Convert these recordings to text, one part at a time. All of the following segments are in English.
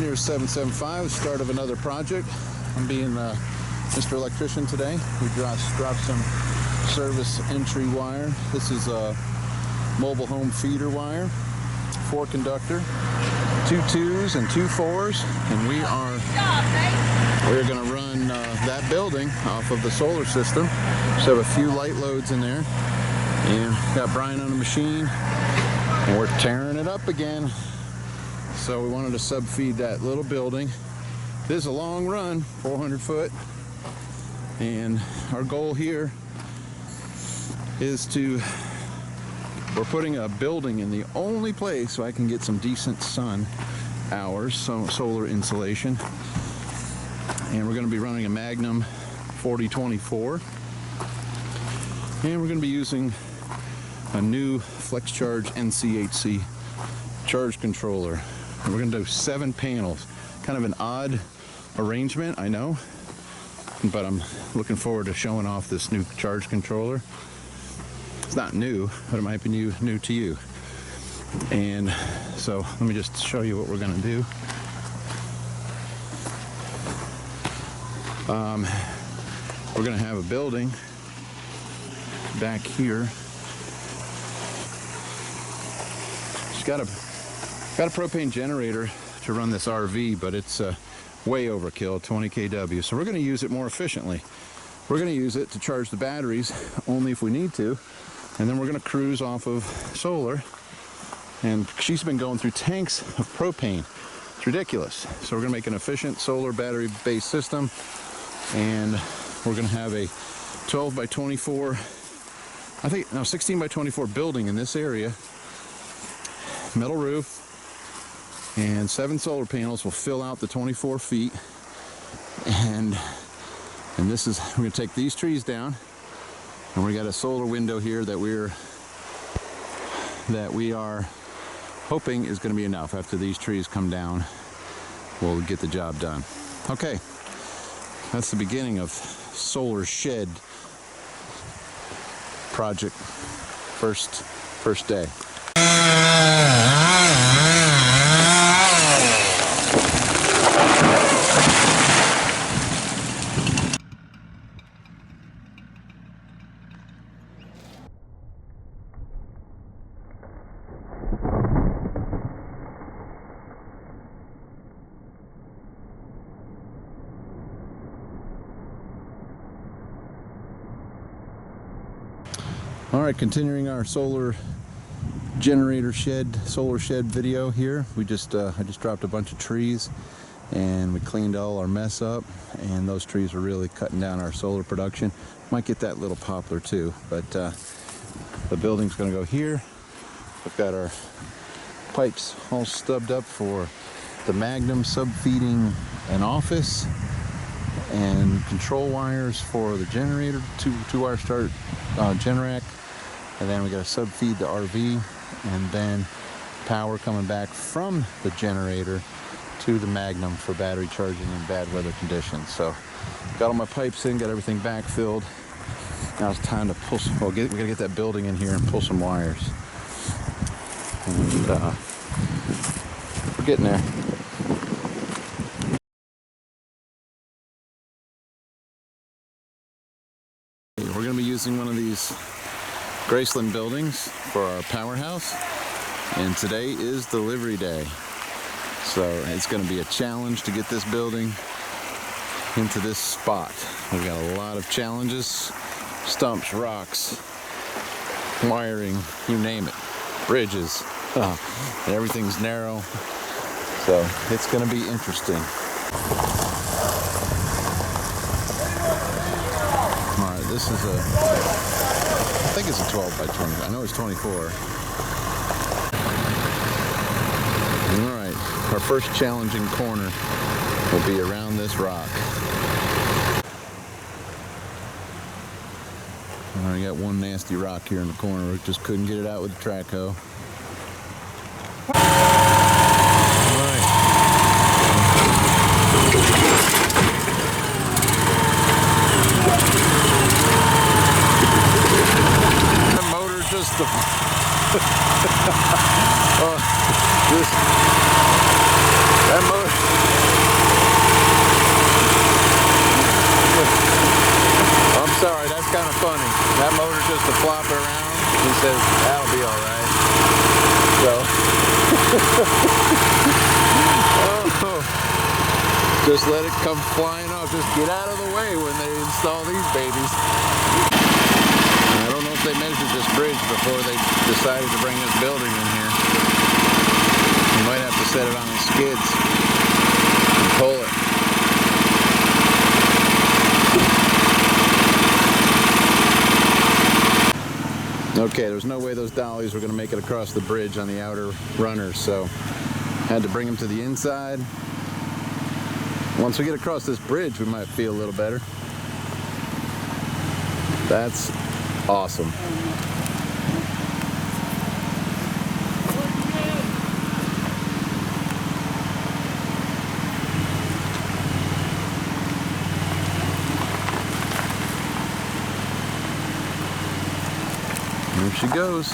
Here's 775, start of another project. I'm being Mr. Electrician today. We dropped some service entry wire. This is a mobile home feeder wire, 4 conductor, 2 2s and 2 4s, and we're going to run that building off of the solar system. So have a few light loads in there, and got Brian on the machine, and we're tearing it up again. So we wanted to subfeed that little building. This is a long run, 400 foot, and our goal here is we're putting a building in the only place so I can get some decent sun hours, some solar insulation. And we're going to be running a Magnum 4024, and we're going to be using a new FlexCharge NCHC charge controller. And we're going to do 7 panels. Kind of an odd arrangement, I know, but I'm looking forward to showing off this new charge controller. It's not new, but it might be new to you. And so let me just show you what we're going to do. We're going to have a building back here. It's got a propane generator to run this RV, but it's way overkill, 20 kW. So we're going to use it more efficiently. We're going to use it to charge the batteries only if we need to, and then we're going to cruise off of solar. And she's been going through tanks of propane. It's ridiculous. So we're going to make an efficient solar battery-based system, and we're going to have a 12 by 24, 16 by 24 building in this area, metal roof, and 7 solar panels will fill out the 24 feet. And this is, we're going to take these trees down, and we got a solar window here that we are hoping is going to be enough. After these trees come down, we'll get the job done. Okay, that's the beginning of solar shed project, first day. All right, continuing our solar generator solar shed video here. I just dropped a bunch of trees, and we cleaned all our mess up, and those trees are really cutting down our solar production. Might get that little poplar too, but the building's going to go here. We've got our pipes all stubbed up for the Magnum subfeeding an office, and control wires for the generator, two wire start Generac, and then we got to subfeed the RV, and then power coming back from the generator to the Magnum for battery charging in bad weather conditions. So got all my pipes in, got everything backfilled. Now it's time to pull some, we gotta get that building in here and pull some wires. And we're getting there. We're going to be using one of these Graceland buildings for our powerhouse, and today is delivery day. So it's going to be a challenge to get this building into this spot. We've got a lot of challenges: stumps, rocks, wiring, you name it, bridges, and everything's narrow. So it's going to be interesting. This is I think it's a 12 by 20. I know it's 24. All right, our first challenging corner will be around this rock. I got one nasty rock here in the corner. We just couldn't get it out with the track hoe. That motor sorry, that's kind of funny. That motor's just a flop around. He says, that'll be all right. So, oh, just let it come flying off. Just get out of the way when they install these babies. I don't know if they measured this bridge before they decided to bring this building in here. You might have to set it on the skids and pull it. Okay, there's no way those dollies were going to make it across the bridge on the outer runners, so had to bring them to the inside. Once we get across this bridge, we might feel a little better. That's awesome. There she goes.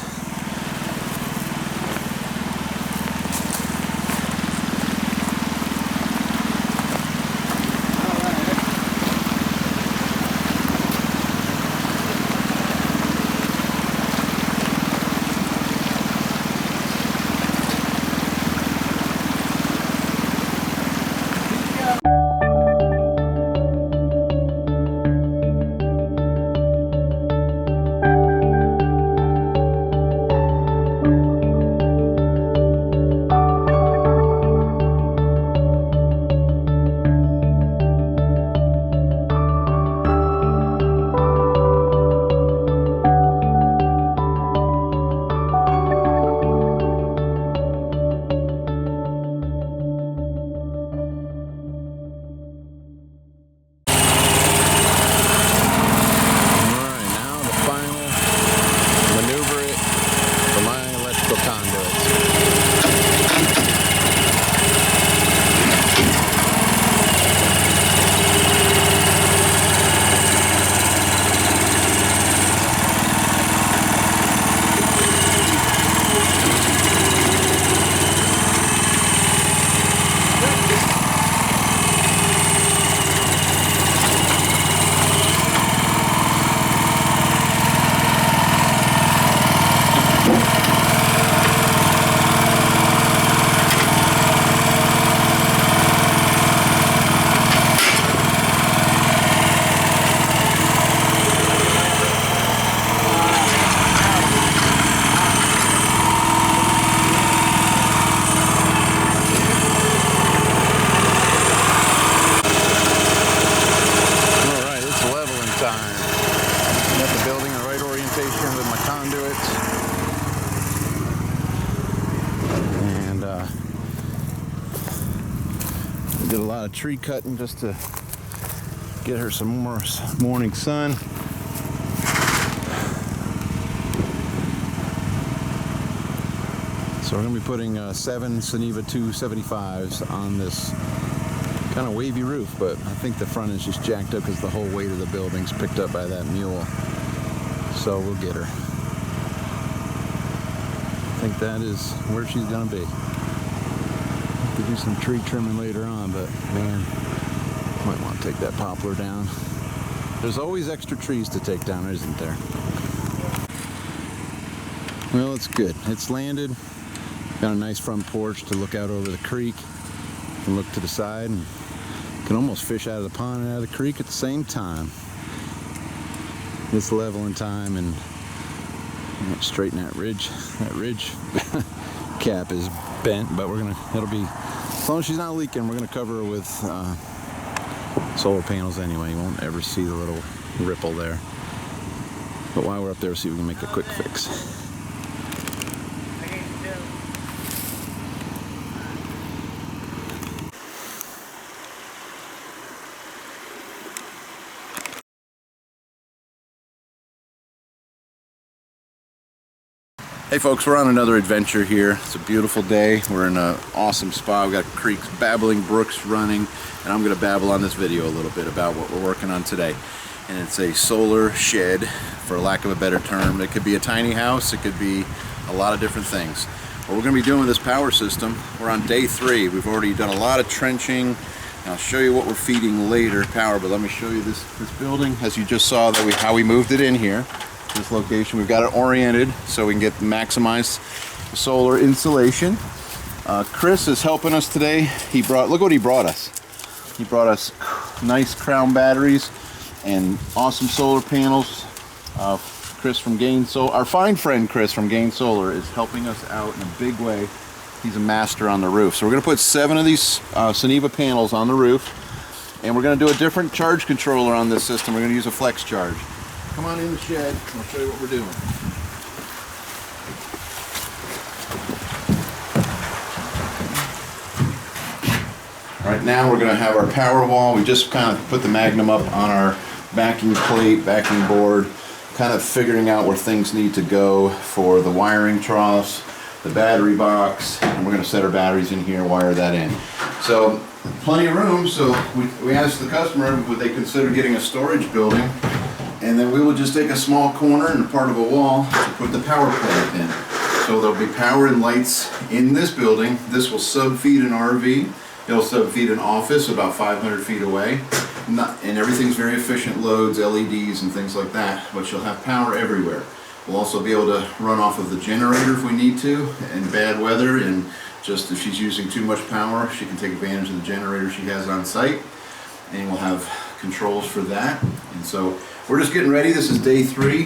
Did a lot of tree cutting just to get her some more morning sun. So we're going to be putting 7 Suniva 275s on this kind of wavy roof, but I think the front is just jacked up because the whole weight of the building's picked up by that mule. So we'll get her. I think that is where she's going to be. To do some tree trimming later on, but man, might want to take that poplar down. There's always extra trees to take down, isn't there? Well, it's good. It's landed. Got a nice front porch to look out over the creek and look to the side, and can almost fish out of the pond and out of the creek at the same time. It's level in time, and straighten that ridge. That ridge cap is bent, but it'll be, as long as she's not leaking, we're gonna cover her with solar panels anyway. You won't ever see the little ripple there. But while we're up there, see if we can make a quick fix. Hey folks, we're on another adventure here. It's a beautiful day. We're in an awesome spot. We've got creeks, babbling brooks running, and I'm going to babble on this video a little bit about what we're working on today. And it's a solar shed, for lack of a better term. It could be a tiny house, it could be a lot of different things. What we're going to be doing with this power system, we're on day 3. We've already done a lot of trenching, I'll show you what we're feeding later power, but let me show you this building. As you just saw, that how we moved it in here, this location. We've got it oriented so we can get maximize the solar insulation. Chris is helping us today. Look what he brought us. He brought us nice Crown batteries and awesome solar panels. Chris from Gain Solar, our fine friend Chris from Gain Solar, is helping us out in a big way. He's a master on the roof. So we're going to put 7 of these Suniva panels on the roof, and we're going to do a different charge controller on this system. We're going to use a flex charge. Come on in the shed, and I'll show you what we're doing. Right now we're going to have our power wall. We just kind of put the Magnum up on our backing plate, backing board, kind of figuring out where things need to go for the wiring troughs, the battery box, and we're going to set our batteries in here, wire that in. So plenty of room, so we asked the customer would they consider getting a storage building, and then we will just take a small corner and a part of a wall to put the power plant in. So there'll be power and lights in this building. This will sub-feed an RV. It'll sub-feed an office about 500 feet away. And everything's very efficient loads, LEDs and things like that, but you'll have power everywhere. We'll also be able to run off of the generator if we need to in bad weather, and just if she's using too much power, she can take advantage of the generator she has on site, and we'll have controls for that. And so we're just getting ready. This is day 3.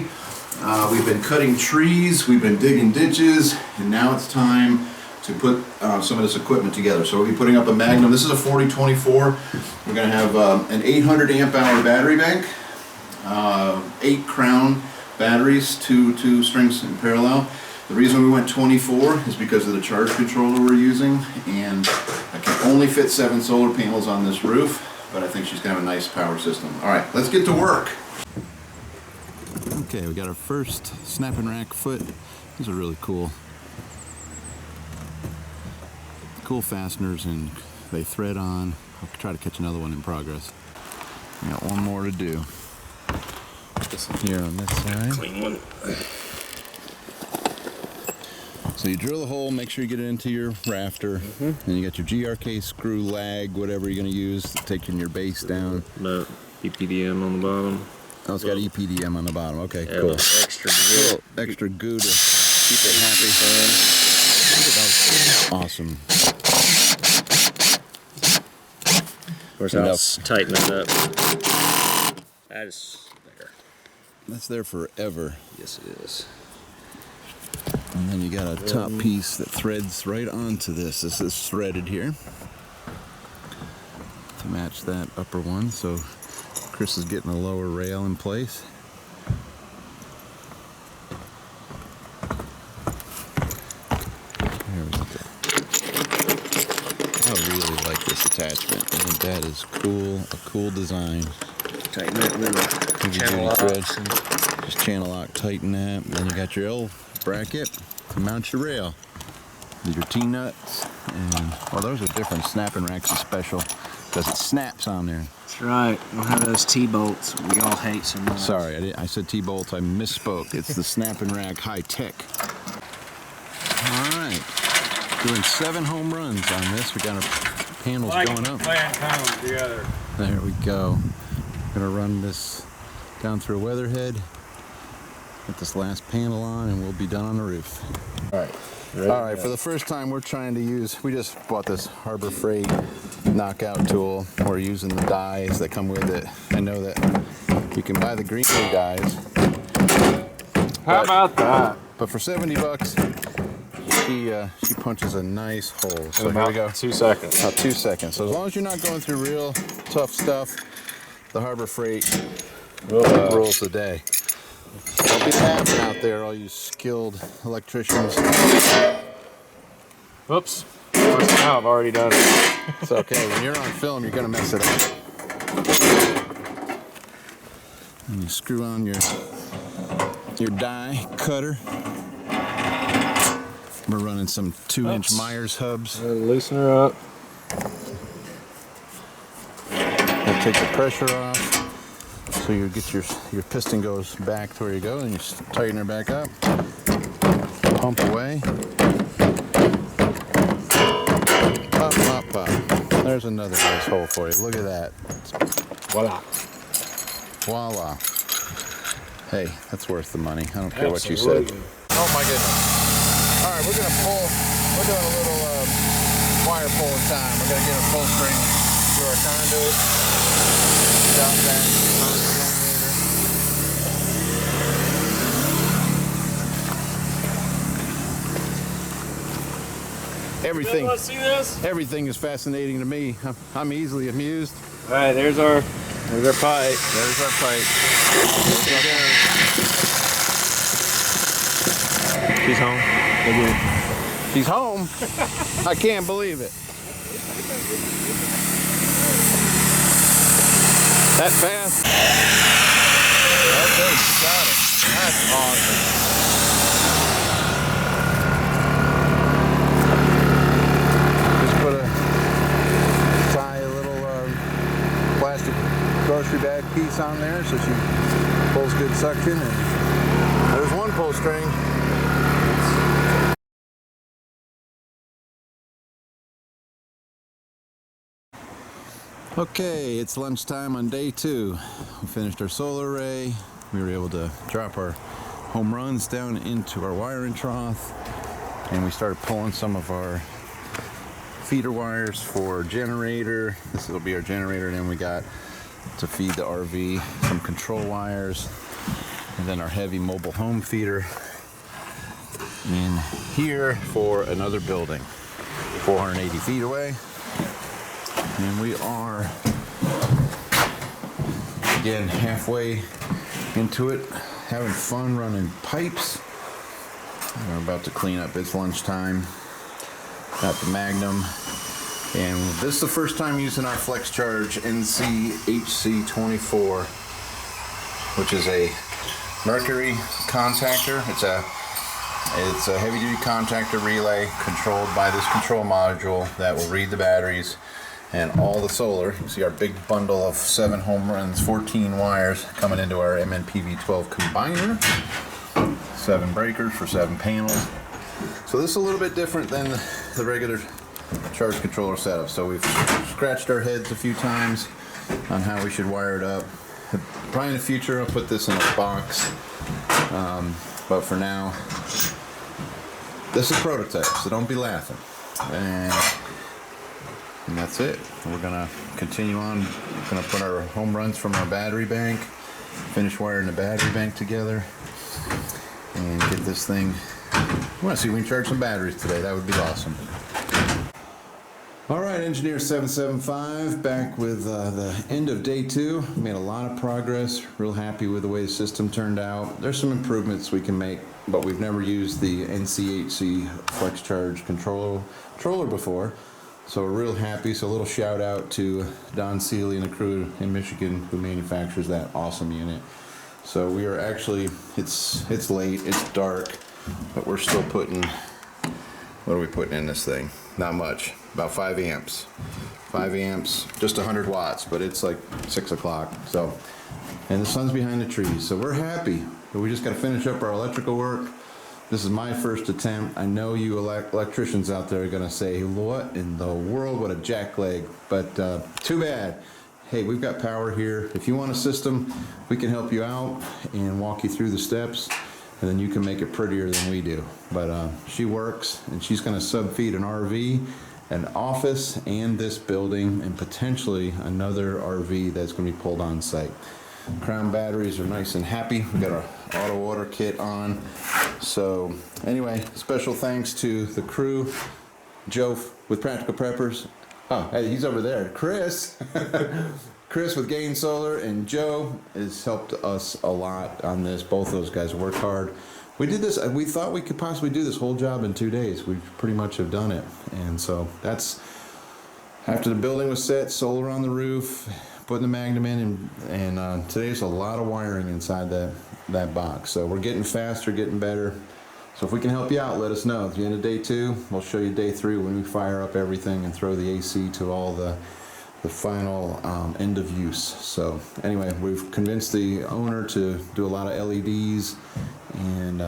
We've been cutting trees, we've been digging ditches, and now it's time to put some of this equipment together. So we'll be putting up a Magnum. This is a 4024. We're going to have an 800 amp hour battery bank, 8 Crown batteries, two strings in parallel. The reason we went 24 is because of the charge controller we're using, and I can only fit 7 solar panels on this roof, but I think she's gonna have a nice power system. All right, let's get to work. Okay, we got our first snap and rack foot. These are really cool. Cool fasteners, and they thread on. I'll try to catch another one in progress. We got one more to do. Here on this side. Clean one. So you drill a hole, make sure you get it into your rafter, and you got your GRK screw, lag, whatever you're going to use, taking your base down. But EPDM on the bottom. Oh, it's got EPDM on the bottom. Okay, Yeah, cool. extra Little extra goo to keep it happy. Awesome. Of course, I'll tighten it up. That is there. That's there forever. Yes, it is. And then you got a top piece that threads right onto this. This is threaded here to match that upper one. So Chris is getting a lower rail in place. There we go. I really like this attachment. I think that is cool. A cool design. Tighten it with a channel lock. Just channel lock, tighten that. Then you got your L bracket to mount your rail. With your T-nuts. And, well, those are different. Snapping racks is special because it snaps on there. That's right. We'll have those T-bolts we all hate so much. Sorry, I said T-bolts. I misspoke. It's the snapping rack high tech. All right. Doing 7 home runs on this. We got our panels going up. Playing panels together. There we go. Gonna run this down through a weatherhead. Get this last panel on, and we'll be done on the roof. All right. All right. For the first time, we're trying to use. We just bought this Harbor Freight knockout tool. We're using the dies that come with it. I know that you can buy the Greenway dies. How about that? But for $70, she punches a nice hole. So here we go. 2 seconds. About 2 seconds. So as long as you're not going through real tough stuff, the Harbor Freight rules the day. Don't be laughing out there, all you skilled electricians. Oops. First time I've already done it. It's okay. When you're on film, you're gonna mess it up. And you screw on your die cutter. We're running some 2-inch Myers hubs. Loosen her up. That takes the pressure off. So you get your piston goes back to where you go, and you tighten her back up. Pump away. Up, up, up. There's another nice hole for you. Look at that. Voila. Voila. Hey, that's worth the money. I don't care what you said. Oh my goodness. All right, we're gonna pull. We're doing a little wire pulling time. We're gonna get a full string through our conduit. Down back on the generator. Everything. You want to see this? Everything is fascinating to me. I'm easily amused. All right, there's our pipe. There's our pipe. She's home. She's home. I can't believe it. That fast? Okay, she got it. That's awesome. Just tie a little plastic grocery bag piece on there so she pulls good suction, and there's one pull string. Okay, it's lunchtime on day 2. We finished our solar array. We were able to drop our home runs down into our wiring trough, and we started pulling some of our feeder wires for generator. This will be our generator, and then we got to feed the RV some control wires, and then our heavy mobile home feeder in here for another building 480 feet away. And we are again halfway into it, having fun running pipes. We're about to clean up. It's lunchtime. Got the Magnum, and this is the first time using our FlexCharge NC HC24, which is a mercury contactor. It's a heavy-duty contactor relay controlled by this control module that will read the batteries and all the solar. You see our big bundle of 7 home runs, 14 wires coming into our MNPV12 combiner, 7 breakers for 7 panels. So this is a little bit different than the regular charge controller setup. So we've scratched our heads a few times on how we should wire it up. Probably in the future I'll put this in a box, but for now this is prototype, so don't be laughing. And that's it. We're gonna continue on. We're gonna put our home runs from our battery bank, finish wiring the battery bank together, and get this thing. I want to see if we can charge some batteries today. That would be awesome. All right, Engineer 775, back with the end of day 2. Made a lot of progress. Real happy with the way the system turned out. There's some improvements we can make, but we've never used the NCHC FlexCharge controller before. So we're real happy. So a little shout out to Don Seeley and the crew in Michigan who manufactures that awesome unit. So we are actually, it's late, it's dark, but we're still putting, what are we putting in this thing? Not much, about 5 amps. 5 amps, just 100 watts, but it's like 6 o'clock. So, and the sun's behind the trees. So we're happy, but we just got to finish up our electrical work. This is my first attempt. I know you electricians out there are gonna say, what in the world, what a jackleg, but too bad. Hey, we've got power here. If you want a system, we can help you out and walk you through the steps, and then you can make it prettier than we do. But she works, and she's gonna sub-feed an RV, an office, and this building, and potentially another RV that's gonna be pulled on site. Crown batteries are nice and happy. We got our auto order kit on. So anyway, special thanks to the crew, Joe with Practical Preppers. Oh, hey, he's over there. Chris. Chris with Gain Solar, and Joe has helped us a lot on this. Both those guys work hard. We did this, we thought we could possibly do this whole job in 2 days. We pretty much have done it. And so that's, after the building was set, solar on the roof, putting the Magnum in, and today's a lot of wiring inside that box. So we're getting faster, getting better. So if we can help you out, let us know. At the end of day 2, we'll show you day 3 when we fire up everything and throw the AC to all the final end of use. So anyway, we've convinced the owner to do a lot of LEDs and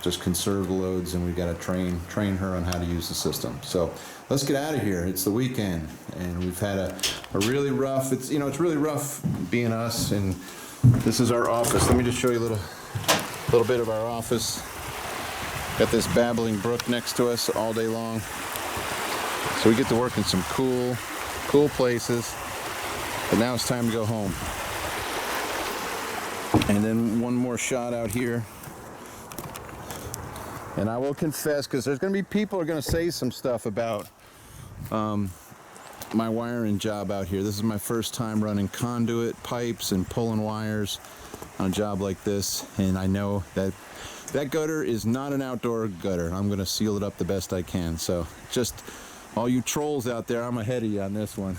just conserve the loads, and we've got to train her on how to use the system. So let's get out of here. It's the weekend, and we've had a really rough, it's really rough being us, and this is our office. Let me just show you a little bit of our office. Got this babbling brook next to us all day long. So we get to work in some cool places, but now it's time to go home. And then one more shot out here. And I will confess, because there's going to be people who are going to say some stuff about my wiring job out here. This is my first time running conduit pipes and pulling wires on a job like this, and I know that gutter is not an outdoor gutter. I'm going to seal it up the best I can. So just all you trolls out there, I'm ahead of you on this one.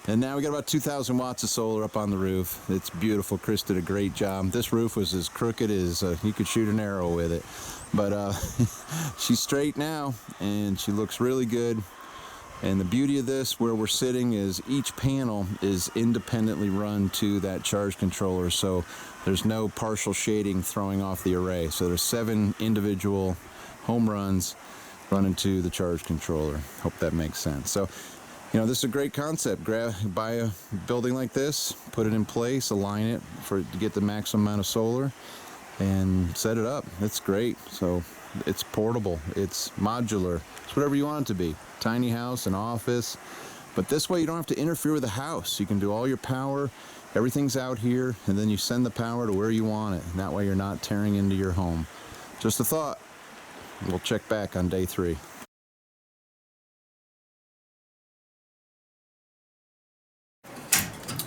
And now we got about 2,000 watts of solar up on the roof. It's beautiful. Chris did a great job. This roof was as crooked as you could shoot an arrow with it. But she's straight now, and she looks really good. And the beauty of this, where we're sitting, is each panel is independently run to that charge controller. So there's no partial shading throwing off the array. So there's 7 individual home runs running to the charge controller. Hope that makes sense. So, this is a great concept. Buy a building like this, put it in place, align it to get the maximum amount of solar, and set it up. It's great. So it's portable, it's modular, it's whatever you want it to be. Tiny house, an office, but this way you don't have to interfere with the house. You can do all your power, everything's out here, and then you send the power to where you want it, and that way you're not tearing into your home. Just a thought. We'll check back on day 3.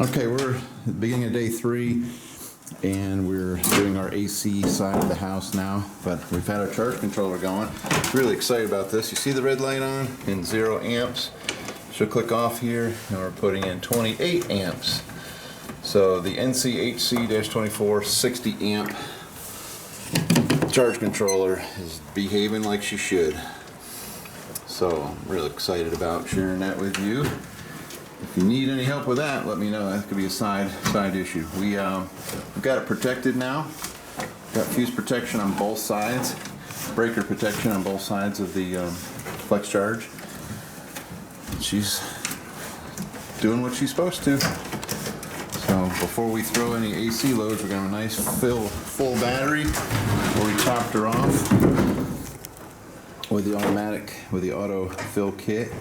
Okay, we're at the beginning of day 3, and we're doing our AC side of the house now, but we've had our charge controller going. Really excited about this. You see the red light on in 0 amps. She'll click off here, and we're putting in 28 amps. So the NCHC-24 60 amp charge controller is behaving like she should. So I'm really excited about sharing that with you. If you need any help with that, let me know. That could be a side issue. We've got it protected now. Got fuse protection on both sides, breaker protection on both sides of the flex charge. She's doing what she's supposed to. So before we throw any AC loads, we're gonna have a nice full battery before we topped her off with the auto fill kit.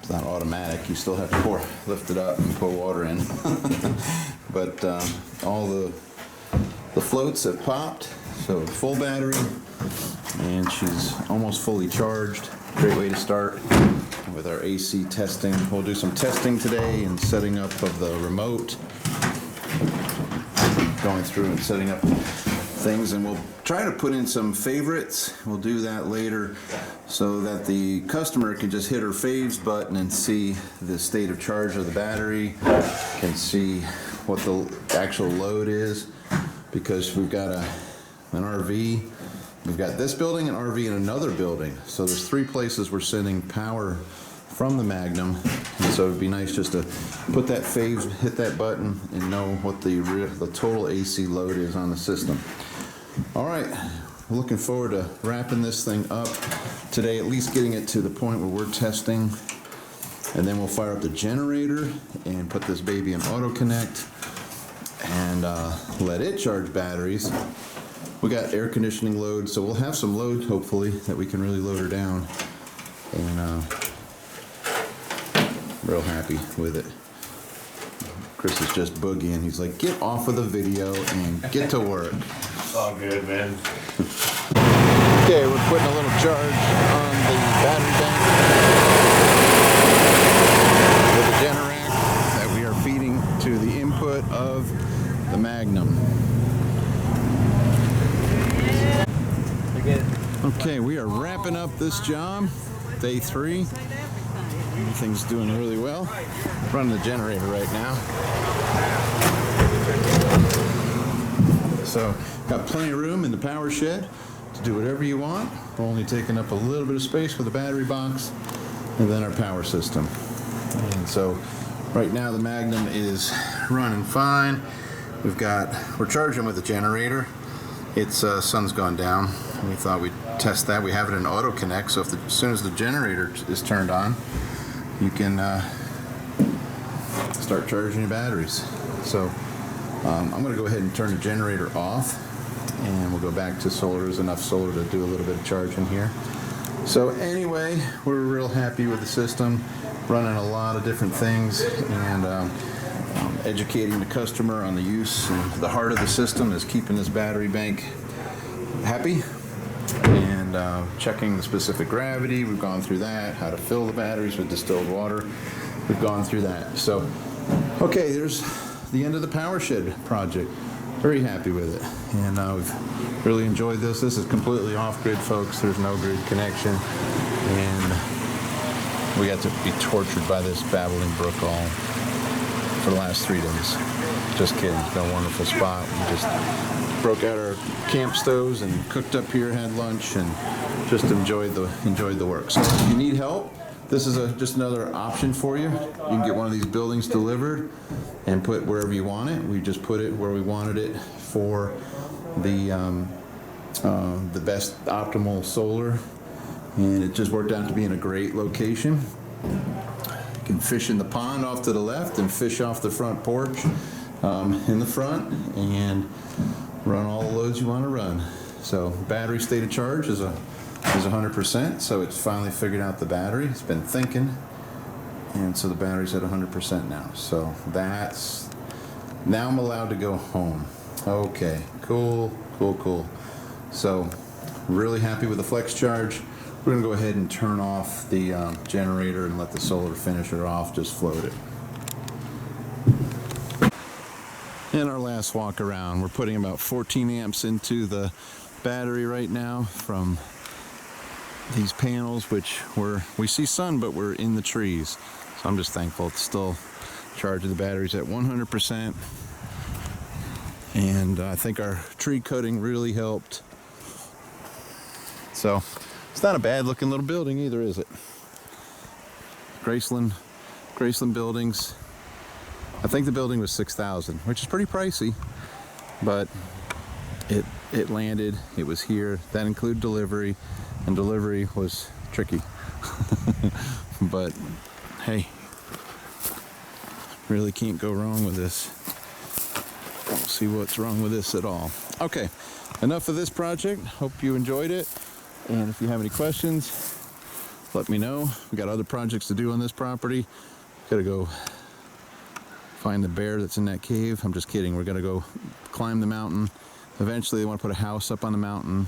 It's not automatic. You still have to lift it up and pour water in. But all the floats have popped, so full battery, and she's almost fully charged. Great way to start with our AC testing. We'll do some testing today and setting up of the remote, going through and setting up things, and we'll try to put in some favorites. We'll do that later so that the customer can just hit her faves button and see the state of charge of the battery, can see what the actual load is, because we've got an RV. We've got this building, an RV, and another building. So there's 3 places we're sending power from the Magnum, and so it'd be nice just to put that fave, hit that button, and know what the total AC load is on the system. All right, we're looking forward to wrapping this thing up today, at least getting it to the point where we're testing, and then we'll fire up the generator and put this baby in auto connect and let it charge batteries. We got air conditioning load, so we'll have some load, hopefully, that we can really load her down. And real happy with it. Chris is just boogieing. He's like, get off of the video and get to work. It's all good, man. Okay, we're putting a little charge on the battery bank with the Generac that we are feeding to the input of the Magnum. Okay, we are wrapping up this job, day 3. Everything's doing really well. Running the generator right now. So, got plenty of room in the power shed to do whatever you want. We're only taking up a little bit of space with the battery box and then our power system. And so, right now the Magnum is running fine. We're charging with the generator. Its sun's gone down. We thought we'd test that. We have it in auto connect, so as soon as the generator is turned on, you can start charging your batteries. So I'm going to go ahead and turn the generator off, and we'll go back to solar. There's enough solar to do a little bit of charging here. So anyway, we're real happy with the system, running a lot of different things, and educating the customer on the use. And the heart of the system is keeping this battery bank happy, and checking the specific gravity. We've gone through that, how to fill the batteries with distilled water. We've gone through that. So, okay, there's the end of the Power Shed project. Very happy with it, and we've really enjoyed this. This is completely off-grid, folks. There's no grid connection, and we got to be tortured by this babbling brook all for the last 3 days. Just kidding. It's been a wonderful spot. We just broke out our camp stoves and cooked up here, had lunch, and just enjoyed the work. So if you need help, this is just another option for you. You can get one of these buildings delivered and put wherever you want it. We just put it where we wanted it for the best optimal solar, and it just worked out to be in a great location. You can fish in the pond off to the left and fish off the front porch in the front, and run all the loads you want to run. So battery state of charge is 100%. So it's finally figured out the battery. It's been thinking, and so the battery's at 100% now. So now I'm allowed to go home. Okay, cool. So really happy with the flex charge. We're gonna go ahead and turn off the generator and let the solar finish it off, just float it. In our last walk around, we're putting about 14 amps into the battery right now from these panels, which we see sun, but we're in the trees. So I'm just thankful it's still charging. The battery's at 100%. And I think our tree cutting really helped. So it's not a bad looking little building either, is it? Graceland Buildings. I think the building was $6,000, which is pretty pricey, but it landed. It was here. That included delivery, and delivery was tricky. But hey, really can't go wrong with this. Don't see what's wrong with this at all. Okay, enough of this project. Hope you enjoyed it, and if you have any questions, let me know. We got other projects to do on this property. Gotta go find the bear that's in that cave. I'm just kidding. We're gonna go climb the mountain. Eventually they want to put a house up on the mountain.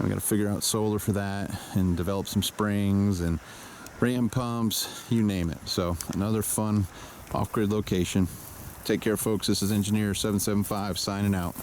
We got to figure out solar for that, and develop some springs and ram pumps, you name it. So another fun off-grid location. Take care, folks. This is Engineer 775 signing out.